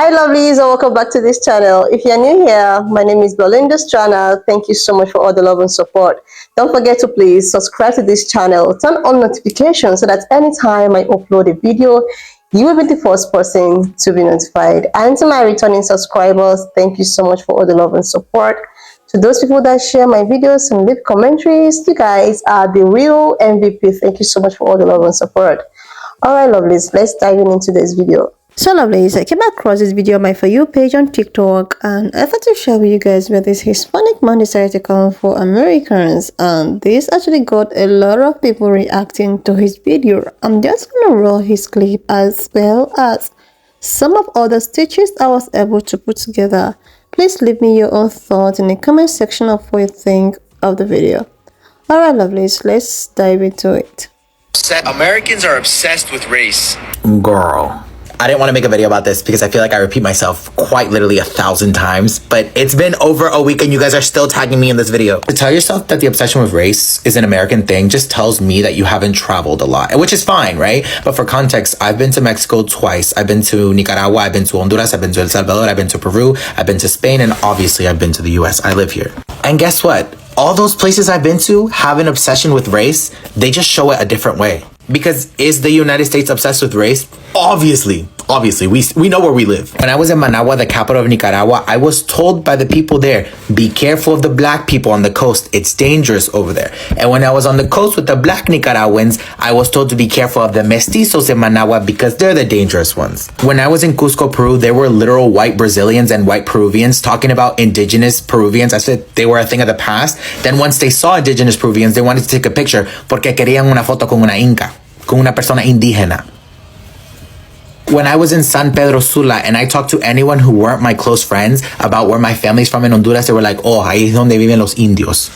Hi lovelies, and welcome back to this channel. If you're new here, my name is Belinda's channel. Thank you so much for all the love and support. Don't forget to please subscribe to this channel, turn on notifications so that anytime I upload a video, you will be the first person to be notified. And to my returning subscribers, thank you so much for all the love and support. To those people that share my videos and leave commentaries, you guys are the real MVP. Thank you so much for all the love and support. Alright lovelies, let's dive into this video. So lovelies, I came across this video on my For You page on TikTok, and I thought to share with you guys where this Hispanic man decided to come for Americans, and this actually got a lot of people reacting to his video. I'm just gonna roll his clip as well as some of other stitches I was able to put together. Please leave me your own thoughts in the comment section of what you think of the video. Alright lovelies, let's dive into it. Americans are obsessed with race. Girl, I didn't want to make a video about this because I feel like I repeat myself quite literally 1,000 times, but it's been over a week and you guys are still tagging me in this video. To tell yourself that the obsession with race is an American thing just tells me that you haven't traveled a lot, which is fine, right? But for context, I've been to Mexico twice. I've been to Nicaragua, I've been to Honduras, I've been to El Salvador, I've been to Peru, I've been to Spain, and obviously I've been to the US. I live here. And guess what? All those places I've been to have an obsession with race. They just show it a different way. Because is the United States obsessed with race? Obviously, we know where we live. When I was in Managua, the capital of Nicaragua, I was told by the people there, be careful of the black people on the coast. It's dangerous over there. And when I was on the coast with the black Nicaraguans, I was told to be careful of the mestizos in Managua because they're the dangerous ones. When I was in Cusco, Peru, there were literal white Brazilians and white Peruvians talking about indigenous Peruvians. I said they were a thing of the past. Then once they saw indigenous Peruvians, they wanted to take a picture porque querían una foto con una inca, con una persona indígena. When I was in San Pedro Sula and I talked to anyone who weren't my close friends about where my family's from in Honduras, they were like, oh, ahí es donde viven los indios.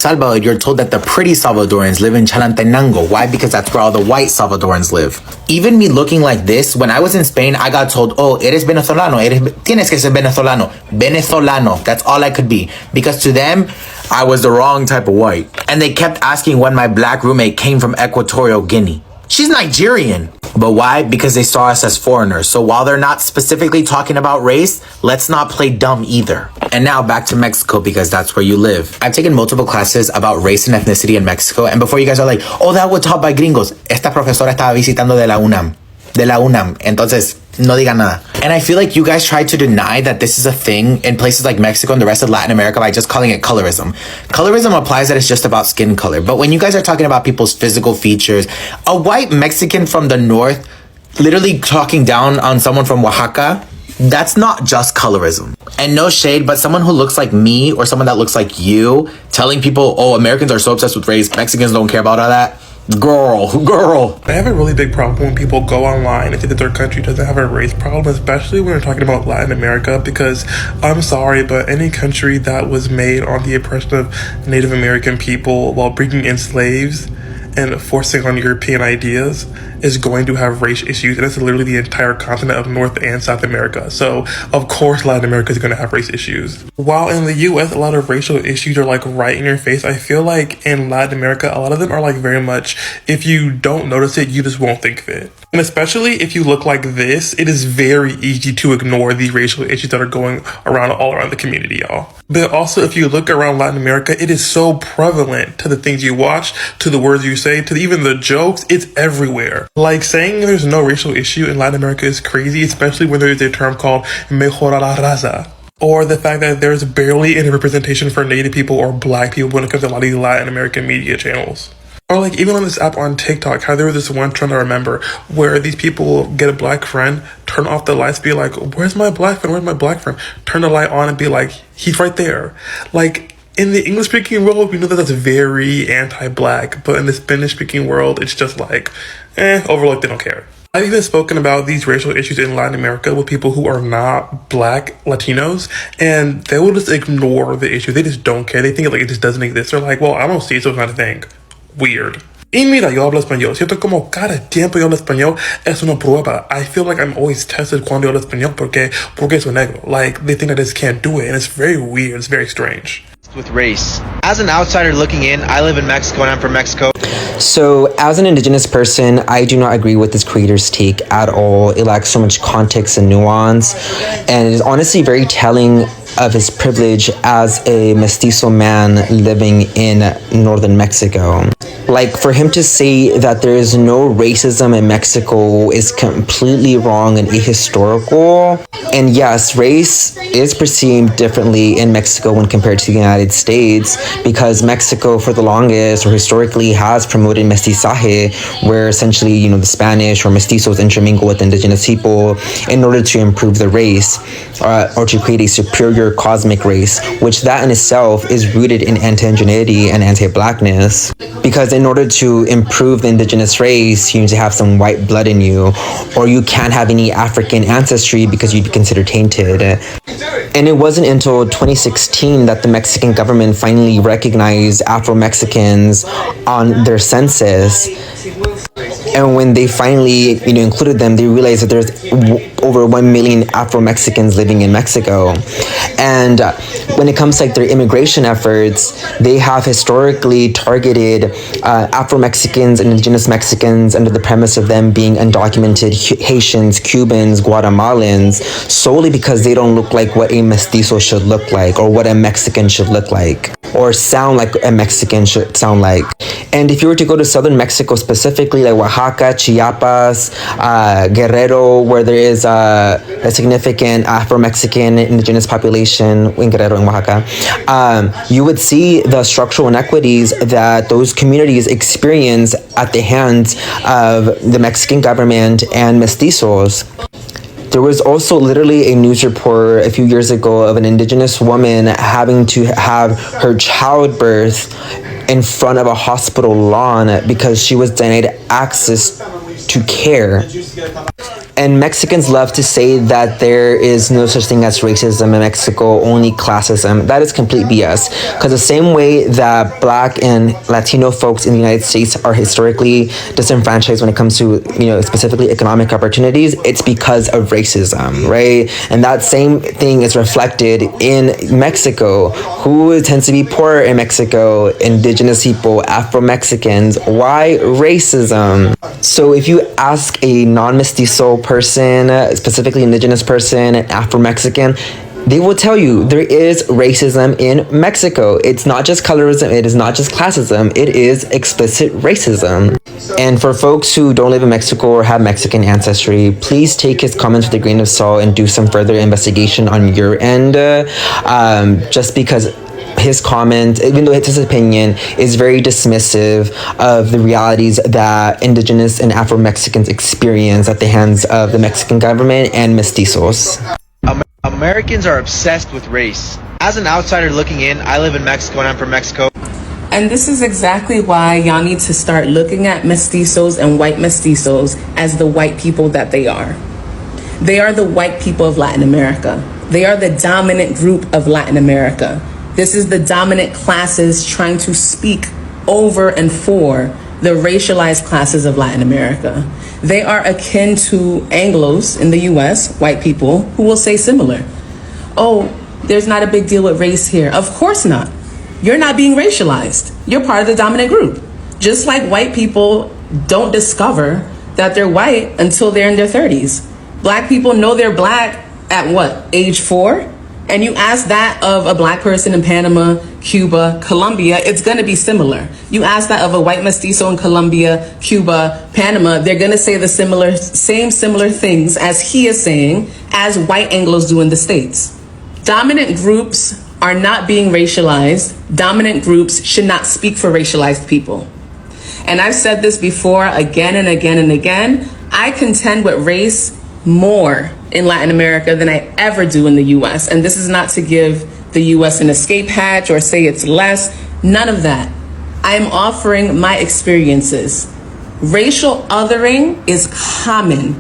Salvador, you're told that the pretty Salvadorans live in Chalatenango. Why? Because that's where all the white Salvadorans live. Even me looking like this, when I was in Spain, I got told, oh, eres venezolano, tienes que ser venezolano. Venezolano, that's all I could be. Because to them, I was the wrong type of white. And they kept asking when my black roommate came from Equatorial Guinea. She's Nigerian. But why? Because they saw us as foreigners. So while they're not specifically talking about race, let's not play dumb either. And now back to Mexico because that's where you live. I've taken multiple classes about race and ethnicity in Mexico. And before you guys are like, oh, that was taught by gringos. Esta profesora estaba visitando de la UNAM. De la UNAM. Entonces, no diga nada. And I feel like you guys try to deny that this is a thing in places like Mexico and the rest of Latin America by just calling it colorism. Colorism applies that it's just about skin color. But when you guys are talking about people's physical features, a white Mexican from the north literally talking down on someone from Oaxaca, that's not just colorism. And no shade, but someone who looks like me or someone that looks like you telling people, oh, Americans are so obsessed with race, Mexicans don't care about all that. Girl. I have a really big problem when people go online and think that their country doesn't have a race problem, especially when we're talking about Latin America, because I'm sorry, but any country that was made on the oppression of Native American people while bringing in slaves and forcing on European ideas is going to have race issues, and that's literally the entire continent of North and South America. So of course Latin America is going to have race issues. While in the US a lot of racial issues are like right in your face, I feel like in Latin America a lot of them are like very much, if you don't notice it, you just won't think of it. And especially if you look like this, it is very easy to ignore the racial issues that are going around all around the community, y'all. But also, if you look around Latin America, it is so prevalent to the things you watch, to the words you say, to even the jokes. It's everywhere. Like, saying there's no racial issue in Latin America is crazy, especially when there's a term called mejora la raza. Or the fact that there's barely any representation for Native people or black people when it comes to a lot of these Latin American media channels. Or like even on this app on TikTok, how there was this one trend I remember where these people get a black friend, turn off the lights, be like, where's my black friend? Where's my black friend? Turn the light on and be like, he's right there. Like, in the English-speaking world, we know that that's very anti-black, but in the Spanish-speaking world, it's just like, overlooked, they don't care. I've even spoken about these racial issues in Latin America with people who are not black Latinos, and they will just ignore the issue. They just don't care. They think like it just doesn't exist. They're like, well, I don't see it, so it's not a thing. Weird. Y mira, yo hablo español. Siento como cada tiempo yo hablo español es una prueba. I feel like I'm always tested cuando yo hablo español porque soy negro. Like, they think I just can't do it, and it's very weird. It's very strange. With race. As an outsider looking in, I live in Mexico and I'm from Mexico. So, as an indigenous person, I do not agree with this creator's take at all. It lacks so much context and nuance, and it is honestly very telling of his privilege as a mestizo man living in northern Mexico. Like, for him to say that there is no racism in Mexico is completely wrong and ahistorical. And yes, race is perceived differently in Mexico when compared to the United States, because Mexico for the longest or historically has promoted mestizaje, where essentially, you know, the Spanish or mestizos intermingle with indigenous people in order to improve the race or to create a superior cosmic race, which that in itself is rooted in anti-indigeneity and anti-blackness. Because in order to improve the indigenous race, you need to have some white blood in you, or you can't have any African ancestry because you'd be considered tainted. And it wasn't until 2016 that the Mexican government finally recognized Afro-Mexicans on their census. And when they finally, included them, they realized that there's over 1 million Afro-Mexicans living in Mexico. And when it comes to their immigration efforts, they have historically targeted Afro-Mexicans and indigenous Mexicans under the premise of them being undocumented Haitians, Cubans, Guatemalans, solely because they don't look like what a mestizo should look like, or what a Mexican should look like, or sound like a Mexican should sound like. And if you were to go to southern Mexico, specifically like Oaxaca, Chiapas, Guerrero, where there is a significant Afro-Mexican indigenous population in Guerrero and Oaxaca, you would see the structural inequities that those communities experience at the hands of the Mexican government and mestizos. There was also literally a news report a few years ago of an indigenous woman having to have her childbirth in front of a hospital lawn because she was denied access to care. And Mexicans love to say that there is no such thing as racism in Mexico, only classism. That is complete BS. Because the same way that Black and Latino folks in the United States are historically disenfranchised when it comes to, specifically economic opportunities, it's because of racism, right? And that same thing is reflected in Mexico. Who tends to be poorer in Mexico? Indigenous people, Afro-Mexicans. Why racism? So if you ask a non-mestizo person, specifically indigenous person, Afro-Mexican, they will tell you there is racism in Mexico. It's not just colorism, it is not just classism, it is explicit racism. And for folks who don't live in Mexico or have Mexican ancestry, please take his comments with a grain of salt and do some further investigation on your end, just because his comment, even though it's his opinion, is very dismissive of the realities that indigenous and Afro-Mexicans experience at the hands of the Mexican government and mestizos. Americans are obsessed with race. As an outsider looking in, I live in Mexico and I'm from Mexico. And this is exactly why y'all need to start looking at mestizos and white mestizos as the white people that they are. They are the white people of Latin America. They are the dominant group of Latin America. This is the dominant classes trying to speak over and for the racialized classes of Latin America. They are akin to Anglos in the US, white people, who will say similar. Oh, there's not a big deal with race here. Of course not. You're not being racialized. You're part of the dominant group. Just like white people don't discover that they're white until they're in their 30s. Black people know they're black at what, age 4? And you ask that of a black person in Panama, Cuba, Colombia, it's going to be similar. You ask that of a white mestizo in Colombia, Cuba, Panama, they're going to say the similar things as he is saying, as white Anglos do in the States. Dominant groups are not being racialized. Dominant groups should not speak for racialized people. And I've said this before again and again and again. I contend with race more in Latin America than I ever do in the US. And this is not to give the US an escape hatch or say it's less, none of that. I am offering my experiences. Racial othering is common.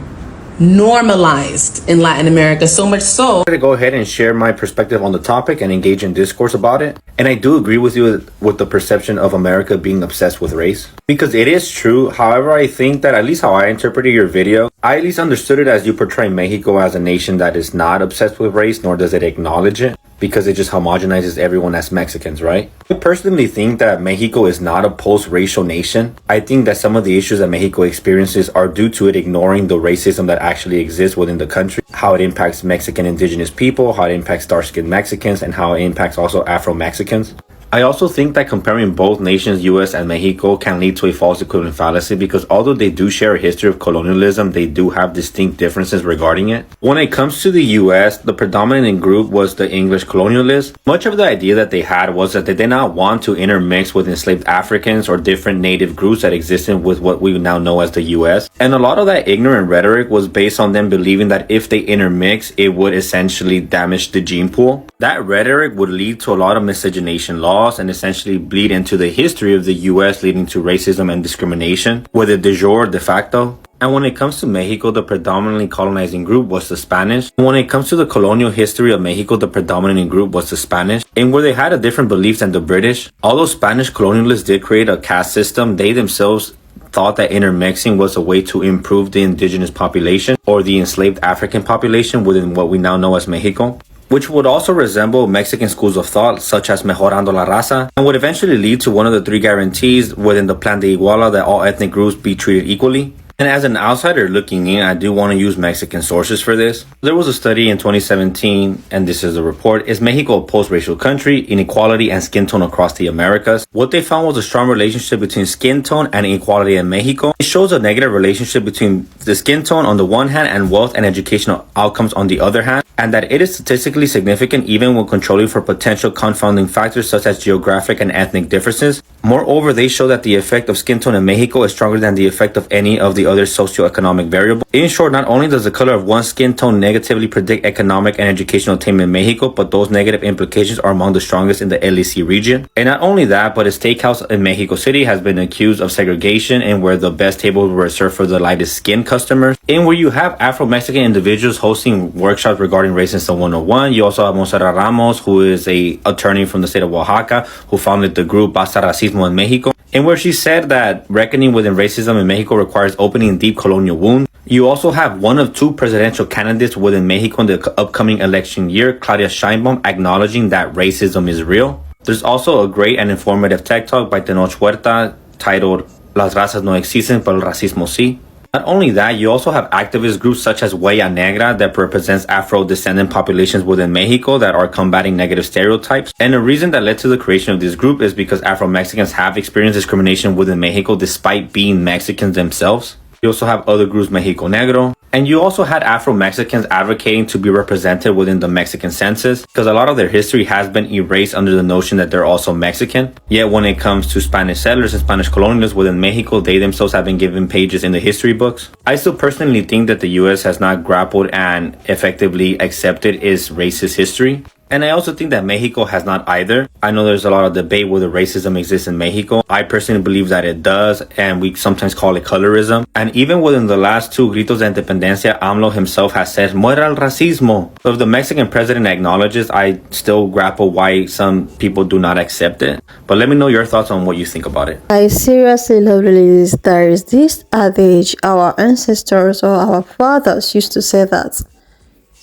normalized in Latin America, so much so. To go ahead and share my perspective on the topic and engage in discourse about it. And I do agree with you with the perception of America being obsessed with race, because it is true. However, I think that, at least how I interpreted your video, I at least understood it as you portray Mexico as a nation that is not obsessed with race, nor does it acknowledge it, because it just homogenizes everyone as Mexicans, right? I personally think that Mexico is not a post-racial nation. I think that some of the issues that Mexico experiences are due to it ignoring the racism that actually exists within the country, how it impacts Mexican indigenous people, how it impacts dark-skinned Mexicans, and how it impacts also Afro-Mexicans. I also think that comparing both nations, US and Mexico, can lead to a false equivalent fallacy, because although they do share a history of colonialism, they do have distinct differences regarding it. When it comes to the US, the predominant group was the English colonialists. Much of the idea that they had was that they did not want to intermix with enslaved Africans or different native groups that existed with what we now know as the US. And a lot of that ignorant rhetoric was based on them believing that if they intermix, it would essentially damage the gene pool. That rhetoric would lead to a lot of miscegenation laws and essentially bleed into the history of the US, leading to racism and discrimination, whether de jure or de facto. And when it comes to Mexico, the predominantly colonizing group was the Spanish. And when it comes to the colonial history of Mexico, the predominant group was the Spanish, and where they had a different beliefs than the British. Although Spanish colonialists did create a caste system, they themselves thought that intermixing was a way to improve the indigenous population or the enslaved African population within what we now know as Mexico, which would also resemble Mexican schools of thought such as Mejorando la Raza, and would eventually lead to one of the three guarantees within the Plan de Iguala, that all ethnic groups be treated equally. And as an outsider looking in, I do want to use Mexican sources for this. There was a study in 2017, and this is the report: Is Mexico a post-racial country? Inequality and skin tone across the Americas. What they found was a strong relationship between skin tone and inequality in Mexico. It shows a negative relationship between the skin tone on the one hand and wealth and educational outcomes on the other hand, and that it is statistically significant even when controlling for potential confounding factors such as geographic and ethnic differences. Moreover, they show that the effect of skin tone in Mexico is stronger than the effect of any of the other socioeconomic variables. In short, not only does the color of one's skin tone negatively predict economic and educational attainment in Mexico, but those negative implications are among the strongest in the LAC region. And not only that, but a steakhouse in Mexico City has been accused of segregation, and where the best tables were reserved for the lightest skin customers, and where you have Afro-Mexican individuals hosting workshops regarding Racism 101. You also have Monserrat Ramos, who is a attorney from the state of Oaxaca, who founded the group Basta Racismo in Mexico, and where she said that reckoning within racism in Mexico requires opening deep colonial wounds. You also have one of two presidential candidates within Mexico in the upcoming election year, Claudia Sheinbaum, acknowledging that racism is real. There's also a great and informative TED Talk by Tenoch Huerta titled Las razas no existen, pero el racismo sí. Not only that, you also have activist groups such as Huella Negra that represents Afro-descendant populations within Mexico that are combating negative stereotypes. And the reason that led to the creation of this group is because Afro-Mexicans have experienced discrimination within Mexico despite being Mexicans themselves. You also have other groups, Mexico Negro. And you also had Afro-Mexicans advocating to be represented within the Mexican census, because a lot of their history has been erased under the notion that they're also Mexican. Yet when it comes to Spanish settlers and Spanish colonialists within Mexico, they themselves have been given pages in the history books. I still personally think that the US has not grappled and effectively accepted its racist history. And I also think that Mexico has not either. I know there's a lot of debate whether racism exists in Mexico. I personally believe that it does, and we sometimes call it colorism. And even within the last two Gritos de Independencia, AMLO himself has said, "Muera el racismo." So if the Mexican president acknowledges, I still grapple why some people do not accept it. But let me know your thoughts on what you think about it. I seriously love this. There is this adage our ancestors or our fathers used to say that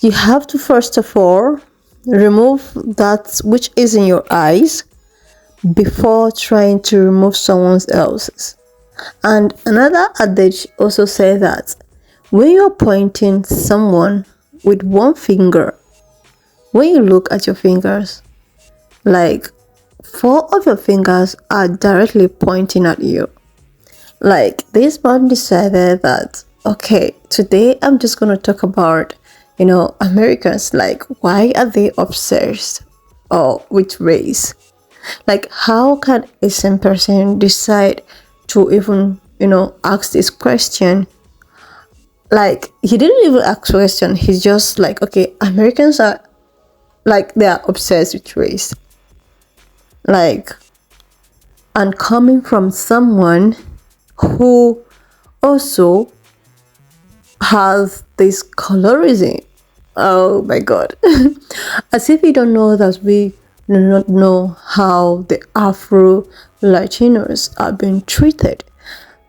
you have to first of all remove that which is in your eyes before trying to remove someone else's. And another adage also says that when you're pointing someone with one finger, when you look at your fingers, like 4 of your fingers are directly pointing at you. Like this man decided that, okay, today I'm just going to talk about Americans, like, why are they obsessed with race? Like, how can a same person decide to even, ask this question? Like, he didn't even ask a question. He's just like, okay, Americans are, like, they are obsessed with race. Like, and coming from someone who also has this colorism. Oh my god. As if you don't know that we do not know how the Afro Latinos are being treated.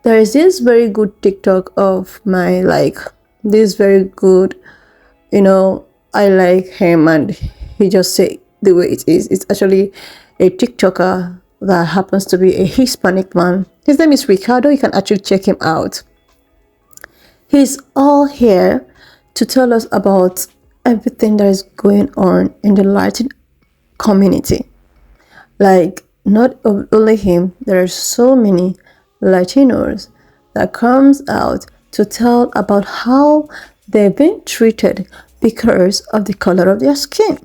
There is this very good TikTok of my this very good, I like him and he just say the way it is. It's actually a TikToker that happens to be a Hispanic man. His name is Ricardo. You can actually check him out. He's all here to tell us about everything that is going on in the Latin community. Like, not only him, there are so many Latinos that comes out to tell about how they've been treated because of the color of their skin.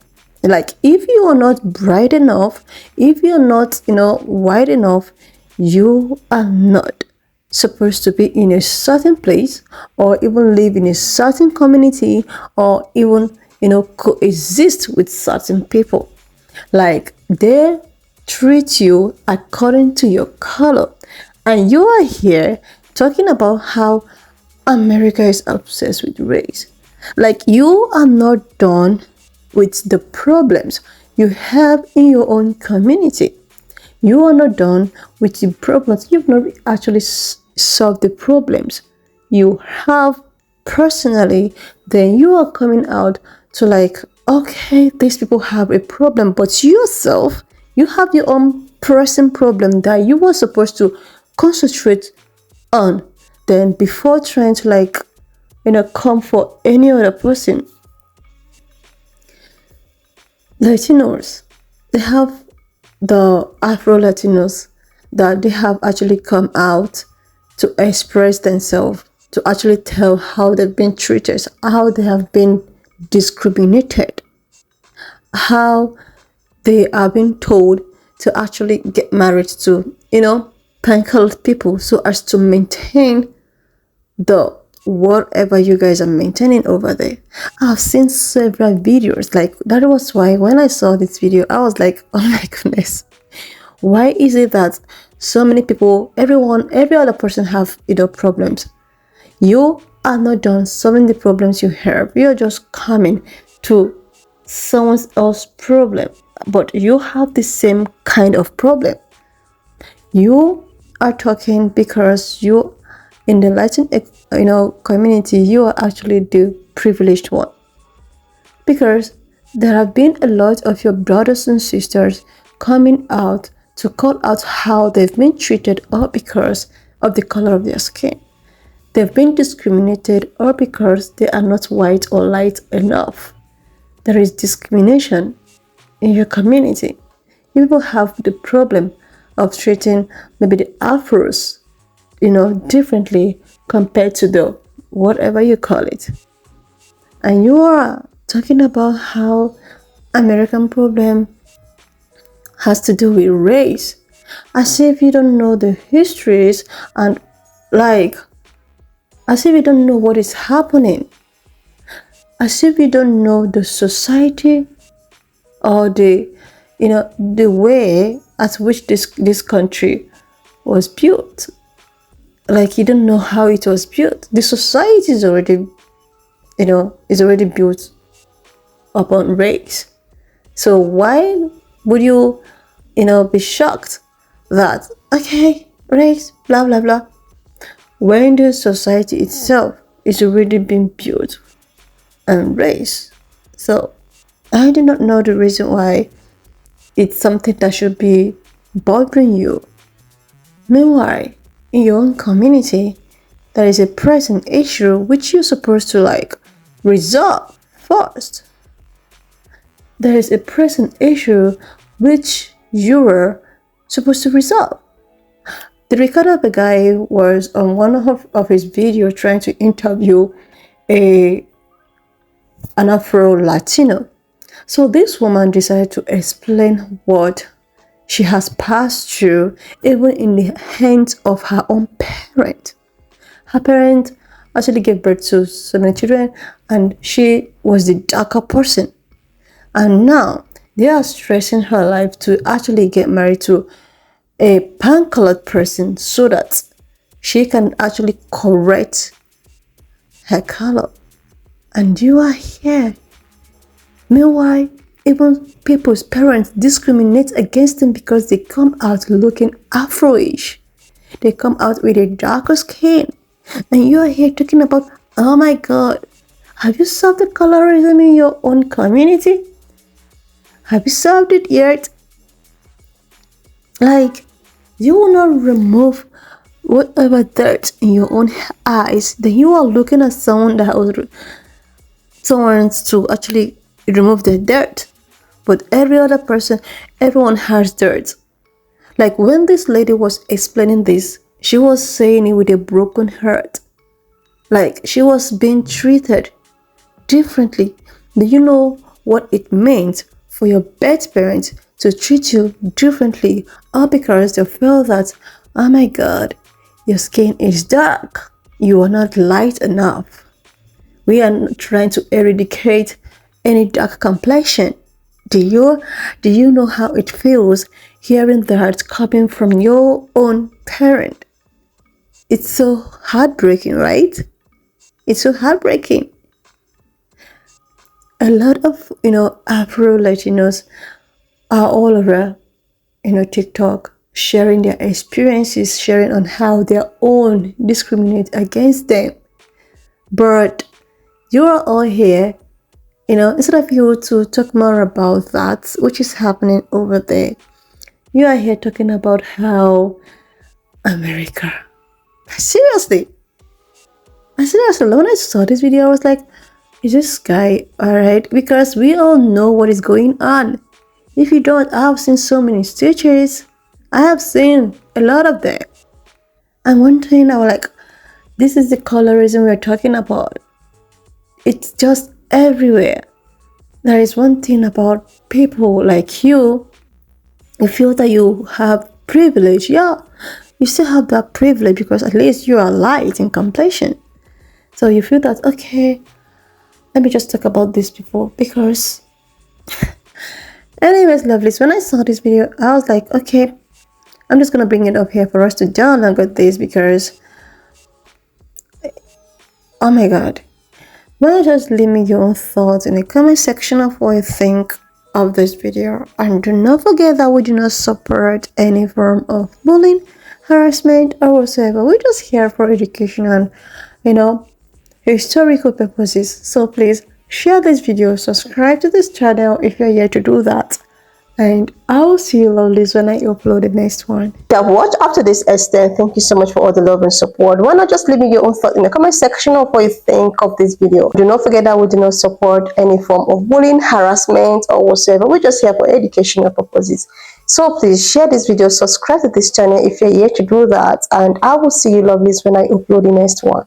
Like, if you are not bright enough, if you're not, white enough, you are not supposed to be in a certain place or even live in a certain community or even, coexist with certain people. Like, they treat you according to your color. And you are here talking about how America is obsessed with race. Like, you are not done with the problems you have in your own community. You are not done with the problems. You've not actually solved the problems you have personally. Then you are coming out to okay, these people have a problem, but yourself, you have your own pressing problem that you were supposed to concentrate on. Then before trying to come for any other person. Latinos, they have the Afro Latinos that they have actually come out to express themselves, to actually tell how they've been treated, how they have been discriminated, how they are being told to actually get married to, pan-colored people so as to maintain the whatever you guys are maintaining over there. I've seen several videos. That was why when I saw this video, I was like, oh my goodness, why is it that so many people, every other person have problems? You are not done solving the problems you have. You're just coming to someone else's problem, but you have the same kind of problem. You are talking because you, in the Latin community, you are actually the privileged one, because there have been a lot of your brothers and sisters coming out to call out how they've been treated, or because of the color of their skin. They've been discriminated, or because they are not white or light enough. There is discrimination in your community. People have the problem of treating maybe the Afros, differently compared to the whatever you call it. And you are talking about how American problem has to do with race, as if you don't know the histories and as if you don't know what is happening, as if you don't know the society or the way at which this country was built. You don't know how it was built. The society is already built upon race. So why would you be shocked that, okay, race, blah blah blah, when the society itself is already being built on race? So I do not know the reason why it's something that should be bothering you. Meanwhile, in your own community, there is a present issue which you're supposed to resolve first. There is a present issue which you were supposed to resolve. The Ricardo guy was on one of his videos trying to interview an Afro Latino. So this woman decided to explain what she has passed through, even in the hands of her own parent. Her parent actually gave birth to so many children, and she was the darker person. And now they are stressing her life to actually get married to a pan-colored person so that she can actually correct her color, and you are here. Meanwhile, even people's parents discriminate against them because they come out looking Afroish. They come out with a darker skin. And you are here talking about, oh my God, have you solved the colorism in your own community? Have you solved it yet? Like, you will not remove whatever dirt in your own eyes. Then you are looking at someone that wants to actually remove the dirt. But every other person, everyone has dirt. Like when this lady was explaining this, she was saying it with a broken heart. Like she was being treated differently. Do you know what it means for your birth parents to treat you differently, all because they feel that, oh my God, your skin is dark, you are not light enough. We are not trying to eradicate any dark complexion. Do you know how it feels hearing that coming from your own parent? It's so heartbreaking, right? It's so heartbreaking. A lot of Afro Latinos are all over TikTok, sharing their experiences, sharing on how their own discriminate against them. But you are all here, instead of you to talk more about that, which is happening over there, you are here talking about how America. Seriously. When I saw this video, I was like, is this guy alright? Because we all know what is going on. If you don't, I've seen so many stitches. I have seen a lot of them. And one thing I was like, this is the colorism we're talking about. It's just everywhere. There is one thing about people like you feel that you have privilege. Yeah, you still have that privilege because at least you are light in complexion. So you feel that, okay, let me just talk about this before because anyways, lovelies, when I saw this video, I was like, okay, I'm just gonna bring it up here for us to download this because oh my God. Why don't you just leave me your own thoughts in the comment section of what you think of this video, and do not forget that we do not support any form of bullying, harassment or whatsoever. We're just here for education and historical purposes. So please share this video, subscribe to this channel if you're yet to do that, and I will see you lovelies when I upload the next one. If you have watched up to this extent, thank you so much for all the love and support. Why not just leave me your own thoughts in the comment section of what you think of this video. Do not forget that we do not support any form of bullying, harassment or whatsoever. We're just here for educational purposes. So please share this video, subscribe to this channel if you're yet to do that, and I will see you lovelies when I upload the next one.